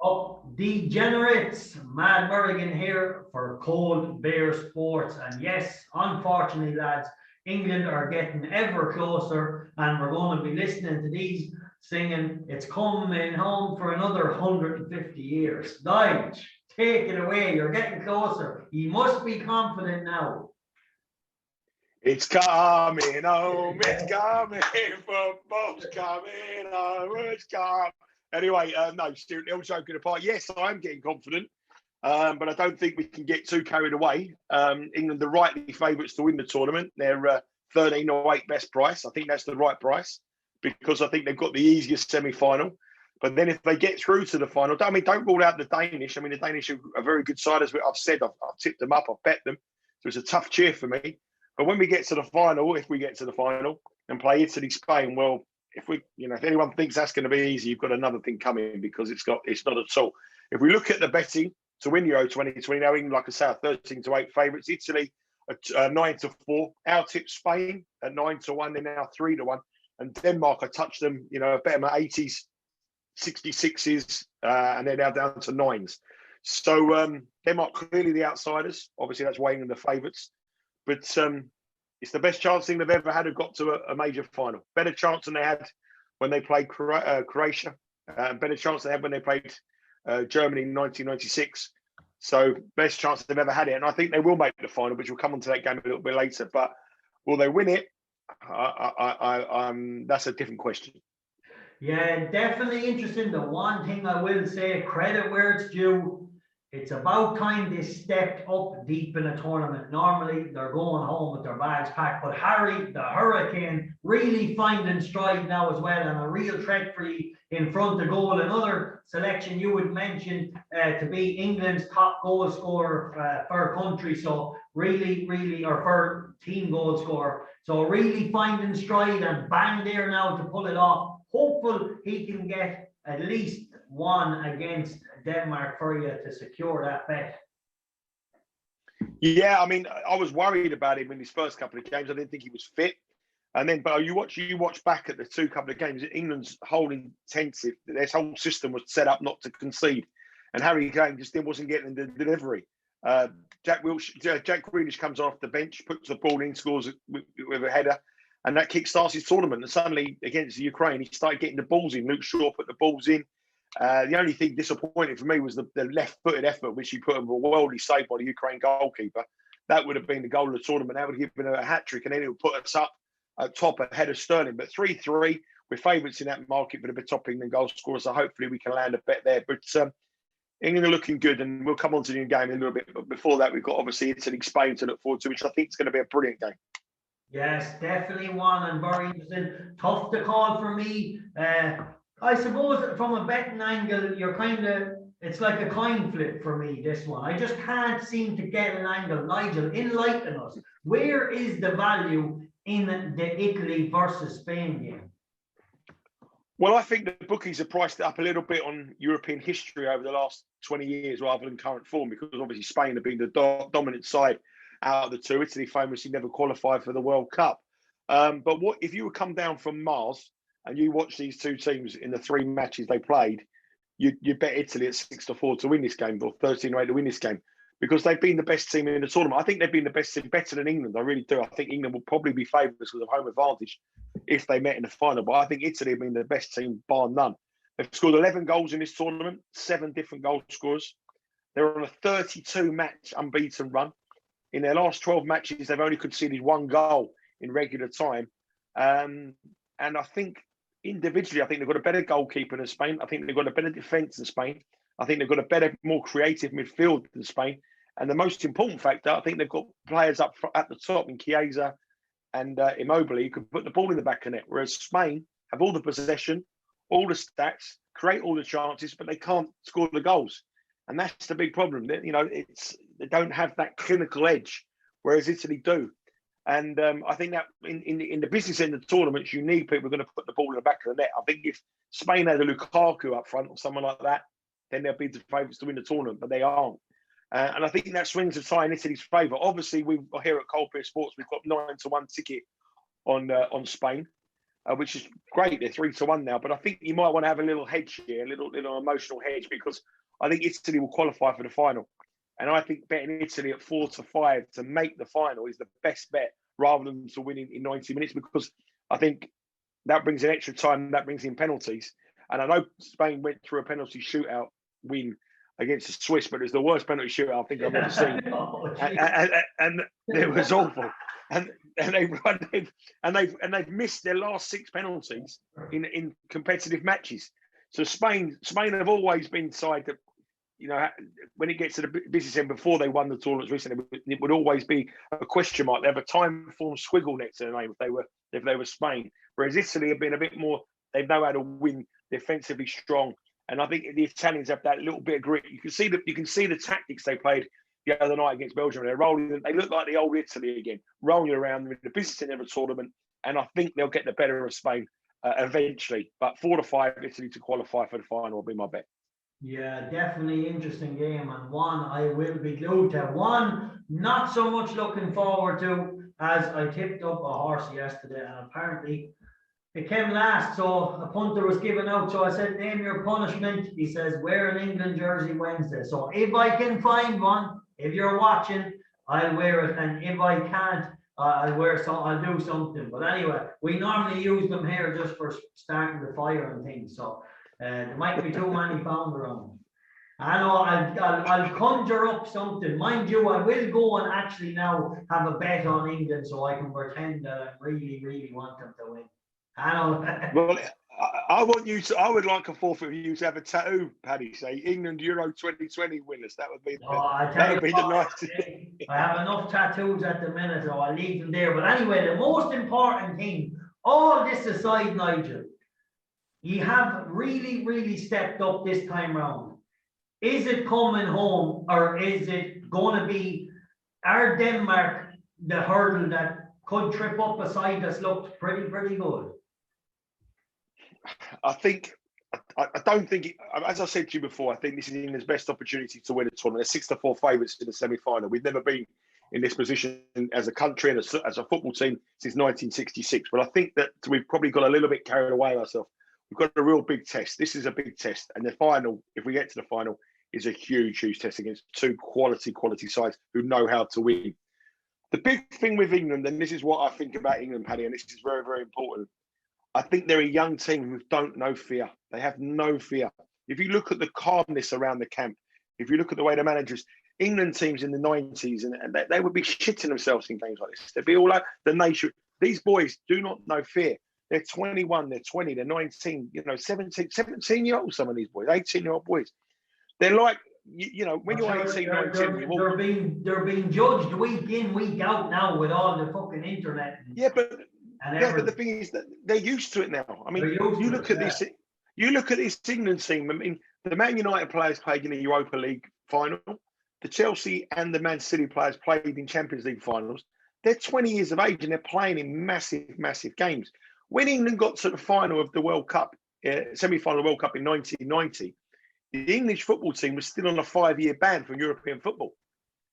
Up degenerates, Mad Murrigan here for Cold Bear Sports. And yes, unfortunately, lads, England are getting ever closer, and we're going to be listening to these singing "It's Coming Home" for another 150 years. Nige, take it away. You're getting closer. You must be confident now. It's coming home, it's coming, football's coming home, it's coming. Anyway, no, seriously, all joking apart, yes, I am getting confident, but I don't think we can get too carried away. England are rightly favourites to win the tournament. They're 13.08 best price. I think that's the right price because I think they've got the easiest semi-final. But then if they get through to the final, I mean, don't rule out the Danish. I mean, the Danish are a very good side, as I've said. I've tipped them up, I've bet them. So it's a tough cheer for me. But when we get to the final, if we get to the final and play Italy, Spain, well, if anyone thinks that's going to be easy, you've got another thing coming because it's not at all. If we look at the betting to win Euro 2020, now England, like I say, are 13-8 favourites. Italy at 9-4. Our tip Spain at 9-1. They're now 3-1. And Denmark, I touched them, I bet them at 80s, 66s, and they're now down to 9s. So Denmark clearly the outsiders. Obviously, that's weighing in the favourites. But it's the best chance they've ever had have got to a major final. Better chance than they had when they played Croatia. Better chance they had when they played Germany in 1996. So best chance they've ever had it. And I think they will make the final, which we'll come on to that game a little bit later. But will they win it? That's a different question. Yeah, definitely interesting. The one thing I will say, credit where it's due, it's about time they stepped up deep in a tournament. Normally, they're going home with their bags packed. But Harry, the Hurricane, really finding stride now as well, and a real threat for you in front of goal. Another selection you would mention to be England's top goal scorer for country. So really, or for team goal scorer. So really finding stride and bang there now to pull it off. Hopeful he can get at least one against Denmark for you to secure that bet. Yeah, I mean, I was worried about him in his first couple of games. I didn't think he was fit. And then, but you watch back at the couple of games, England's whole intensive, their whole system was set up not to concede. And Harry Kane just wasn't getting the delivery. Jack Grealish comes off the bench, puts the ball in, scores with a header, and that kickstarts his tournament. And suddenly, against the Ukraine, he started getting the balls in. Luke Shaw put the balls in. The only thing disappointing for me was the left-footed effort, which he put in a worldly save by the Ukraine goalkeeper. That would have been the goal of the tournament. That would have given a hat-trick, and then it would put us up at top ahead of Sterling. But 3-3, we're favourites in that market for the top England goal scorer, so hopefully we can land a bet there. But England are looking good, and we'll come on to the game in a little bit. But before that, we've got obviously Italy, Spain to look forward to, which I think is going to be a brilliant game. Yes, definitely one, and very interesting. Tough to call for me. I suppose from a betting angle, it's like a coin flip for me, this one. I just can't seem to get an angle. Nigel, enlighten us. Where is the value in the Italy versus Spain game? Well, I think the bookies have priced it up a little bit on European history over the last 20 years rather than current form, because obviously Spain have been the dominant side out of the two. Italy famously never qualified for the World Cup. But what if you would come down from Mars and you watch these two teams in the 3 matches they played, you bet Italy at 6-4 to win this game, or 13-8 to win this game, because they've been the best team in the tournament. I think they've been the best team, better than England. I really do. I think England will probably be favourites with a home advantage if they met in the final. But I think Italy have been the best team, bar none. They've scored 11 goals in this tournament, 7 different goal scorers. They're on a 32-match unbeaten run. In their last 12 matches, they've only conceded 1 goal in regular time. And I think individually, I think they've got a better goalkeeper than Spain. I think they've got a better defence than Spain. I think they've got a better, more creative midfield than Spain. And the most important factor, I think they've got players up at the top in Chiesa and Immobile who can put the ball in the back of the net, whereas Spain have all the possession, all the stats, create all the chances, but they can't score the goals. And that's the big problem. They don't have that clinical edge, whereas Italy do. And I think that in the business end of the tournaments, you need people who are going to put the ball in the back of the net. I think if Spain had a Lukaku up front or someone like that, then they'll be the favourites to win the tournament, but they aren't. And I think that swings the tie in Italy's favour. Obviously, we here at Cold Bear Sports, we've got 9-1 ticket on Spain. which is great. They're 3-1 now, but I think you might want to have a little hedge here, a little emotional hedge, because I think Italy will qualify for the final. And I think betting Italy at 4-5 to make the final is the best bet, rather than to win in 90 minutes, because I think that brings in extra time, that brings in penalties. And I know Spain went through a penalty shootout win against the Swiss, but it's the worst penalty shootout I think I've ever seen. And it was awful. And they've missed their last 6 penalties in competitive matches. So Spain have always been side that, you know, when it gets to the business end, before they won the tournaments recently, it would always be a question mark. They have a time form squiggle next to their name if they were Spain. Whereas Italy have been a bit more, they know how to win, defensively strong. And I think the Italians have that little bit of grit. You can see the tactics they played the other night against Belgium. They're rolling, they look like the old Italy again, rolling around with the business end of a tournament. And I think they'll get the better of Spain eventually. But 4-5 Italy to qualify for the final will be my bet. Yeah, definitely interesting game, and one I will be glued to. One not so much looking forward to, as I tipped up a horse yesterday, and apparently it came last, so a punter was given out. So I said, name your punishment. He says, wear an England jersey Wednesday. So if I can find one, if you're watching, I'll wear it, and if I can't, I'll do something. But anyway, we normally use them here just for starting the fire and things. So there might be too many pounds around. I know I'll conjure up something. Mind you, I will go and actually now have a bet on England, so I can pretend that I really, really want them to win. I know. Well, I would like a forfeit of you to have a tattoo, Paddy, say England Euro 2020 winners. That would be the nicest. I have enough tattoos at the minute, so I'll leave them there. But anyway, the most important thing, all this aside, Nigel, you have really, really stepped up this time round. Is it coming home, or is it going to be our Denmark, the hurdle that could trip up a side that's looked pretty good? I don't think, as I said to you before, I think this is England's best opportunity to win a tournament. They're 6-4 favourites in the semi-final. We've never been in this position as a country and as a football team since 1966. But I think that we've probably got a little bit carried away ourselves. We've got a real big test. This is a big test. And the final, if we get to the final, is a huge test against 2 quality sides who know how to win. The big thing with England, and this is what I think about England, Paddy, and this is very, very important. I think they're a young team who don't know fear. They have no fear. If you look at the calmness around the camp, if you look at the way the managers, England teams in the 90s, and they would be shitting themselves in games like this. They'd be all like the nation. These boys do not know fear. They're 21, they're 20, they're 19, 17-year-olds, some of these boys, 18-year-old boys. They're like, when you're 18, 19, they're being judged week in, week out now with all the fucking internet. But the thing is that they're used to it now. I mean, you look at this England team. I mean, the Man United players played in the Europa League final. The Chelsea and the Man City players played in Champions League finals. They're 20 years of age and they're playing in massive games. When England got to the final of the World Cup, semi-final of the World Cup in 1990, the English football team was still on a 5-year ban from European football.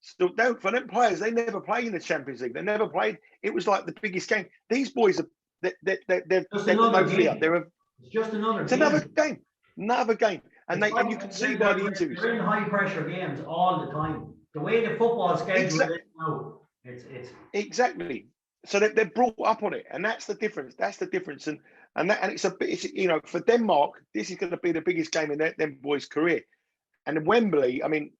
So for them players, they never played in the Champions League. They never played. It was like the biggest game. These boys are they're no fear. It's just another game. Another game. And you can see by the interviews. They're in high pressure games all the time. The way the football schedule is now, it's exactly. So they're brought up on it, and that's the difference. That's the difference. And it's for Denmark, this is going to be the biggest game in them boys' career. And in Wembley, I mean,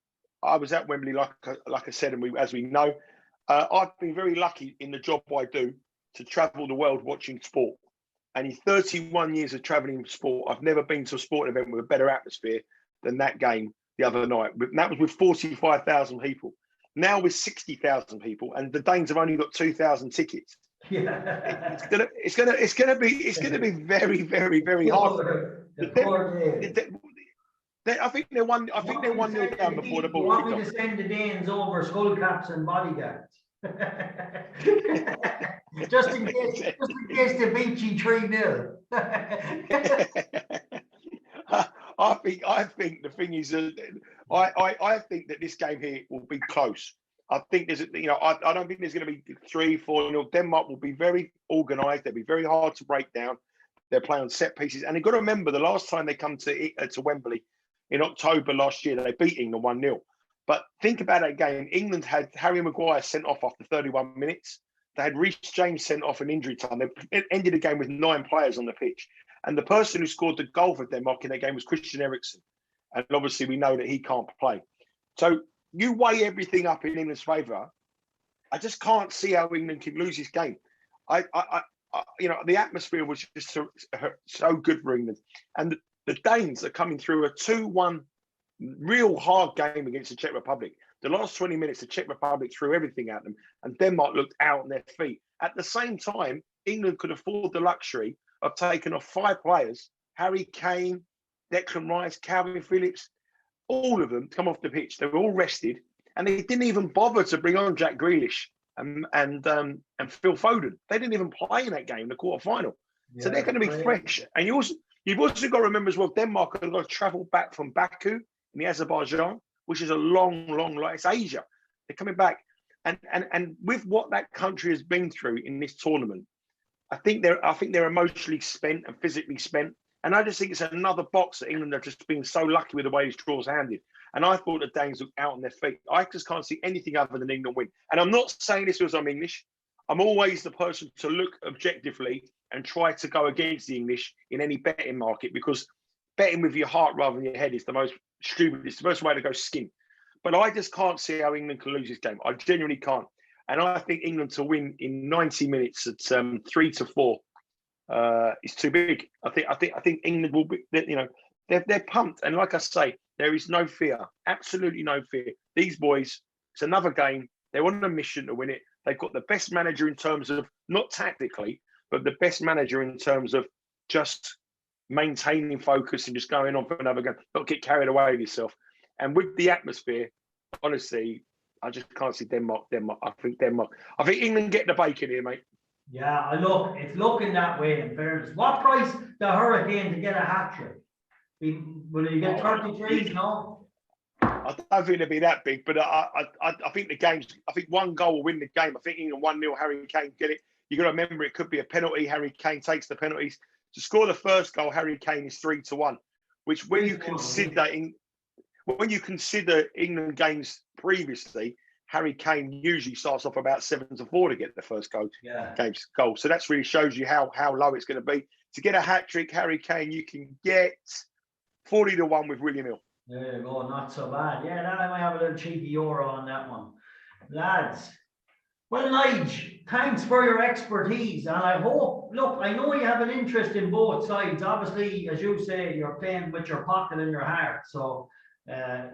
I was at Wembley, like I said, and as we know, I've been very lucky in the job I do to travel the world watching sport. And in 31 years of traveling in sport, I've never been to a sporting event with a better atmosphere than that game the other night. And that was with 45,000 people. Now with 60,000 people, and the Danes have only got 2,000 tickets. Yeah. It's gonna be very, very, very hard. I think they're 1-0 down before the ball. You want me to send the Danes over skull caps and bodyguards? just in case they beat you 3-0. I think the thing is, I think that this game here will be close. I think there's, I don't think there's going to be 3-4-0. Denmark will be very organised. They'll be very hard to break down. They're playing on set pieces. And you've got to remember, the last time they come to Wembley in October last year, they beat England 1-0. But think about that game. England had Harry Maguire sent off after 31 minutes. They had Reece James sent off in injury time. They ended the game with 9 players on the pitch. And the person who scored the goal for Denmark in that game was Christian Eriksen. And obviously we know that he can't play. So you weigh everything up in England's favour. I just can't see how England can lose this game. The atmosphere was just so good for England. And the Danes are coming through a 2-1 real hard game against the Czech Republic. The last 20 minutes, the Czech Republic threw everything at them, and Denmark looked out on their feet. At the same time, England could afford the luxury of taking off 5 players, Harry Kane, Declan Rice, Calvin Phillips, all of them come off the pitch. They were all rested, and they didn't even bother to bring on Jack Grealish and Phil Foden. They didn't even play in that game, the quarter-final. So they're going to be fresh. And you've also got to remember as well, Denmark have got to travel back from Baku in the Azerbaijan, which is a long, it's Asia. They're coming back. And with what that country has been through in this tournament, I think they're emotionally spent and physically spent. And I just think it's another box that England have just been so lucky with the way this draw's handed. And I thought the Danes looked out on their feet. I just can't see anything other than England win. And I'm not saying this because I'm English. I'm always the person to look objectively and try to go against the English in any betting market, because betting with your heart rather than your head is the most stupid. It's the most way to go skin. But I just can't see how England can lose this game. I genuinely can't. And I think England to win in 90 minutes at 3-4 is too big. I think England will be. They're pumped, and like I say, there is no fear, absolutely no fear. These boys, it's another game. They're on a mission to win it. They've got the best manager in terms of not tactically, but the best manager in terms of just maintaining focus and just going on for another game. Not get carried away with yourself. And with the atmosphere, honestly, I just can't see Denmark. I think England get the bacon here, mate. Yeah, it's looking that way in fairness. What price the Hurricane to get a hat trick? Will you get 33s? No? I don't think it'll be that big, but I think the game's. I think one goal will win the game. I think England 1-0, Harry Kane get it. You got to remember it could be a penalty. Harry Kane takes the penalties to score the first goal. Harry Kane is 3-1, which when you consider England games previously, Harry Kane usually starts off about 7-4 to get the first goal. Goal. So that really shows you how low it's going to be. To get a hat trick, Harry Kane, you can get 40-1 with William Hill. There you go, not so bad. Yeah, that I might have a little cheeky euro on that one. Lads, well, Nigel, thanks for your expertise. And I hope, look, I know you have an interest in both sides. Obviously, as you say, you're playing with your pocket and your heart. So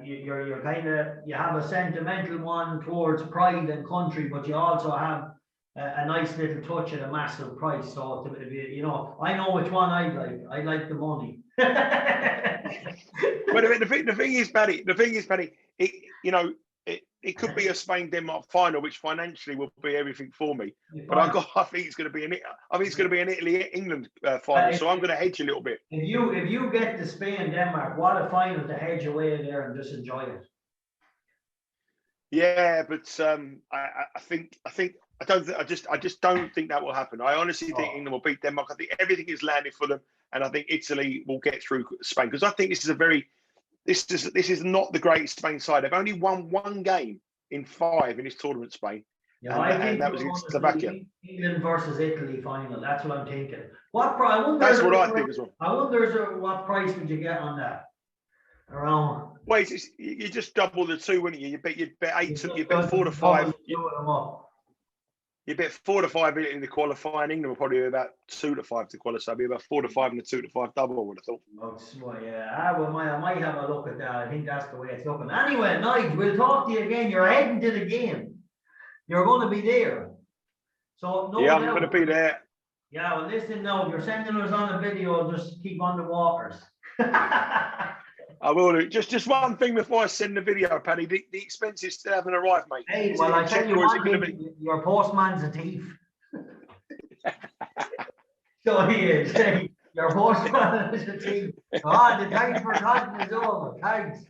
you're kind of, you have a sentimental one towards pride and country, but you also have a nice little touch at a massive price. So, I know which one I like. I like the money. Well, the thing is, Paddy, it could be a Spain-Denmark final, which financially will be everything for me. But I think it's going to be an Italy-England final, so I'm going to hedge a little bit. If you get to Spain-Denmark, what a final to hedge away there and just enjoy it. Yeah, but I just don't think that will happen. I honestly think England will beat Denmark. I think everything is landed for them, and I think Italy will get through Spain, because I think this is not the great Spain side. They've only won one game in 5 in this tournament, Spain. Yeah, and that was against Slovakia. England versus Italy final. That's what I'm thinking. That's what I think as well. I wonder what price would you get on that? Around. Well, you just double the 2, wouldn't you? You bet 8. You bet 4 to 5. You bet 4 to 5 in the qualifying. England will probably be about 2 to 5 to qualify. So it'll be about 4 to 5 and the 2 to 5 double, I would have thought. Well, yeah, I might have a look at that. I think that's the way it's looking. Anyway, Nigel, we'll talk to you again. You're heading to the game. You're going to be there. So no I'm going to be there. Yeah, well, listen now. If you're sending us on a video, just keep on the waters. I will do. Just one thing before I send the video, Paddy. The expenses still haven't arrived, mate. Hey, well, I tell you what, your postman's a thief. So he is. Hey, your postman is a thief. The thanks for talking is over. Thanks.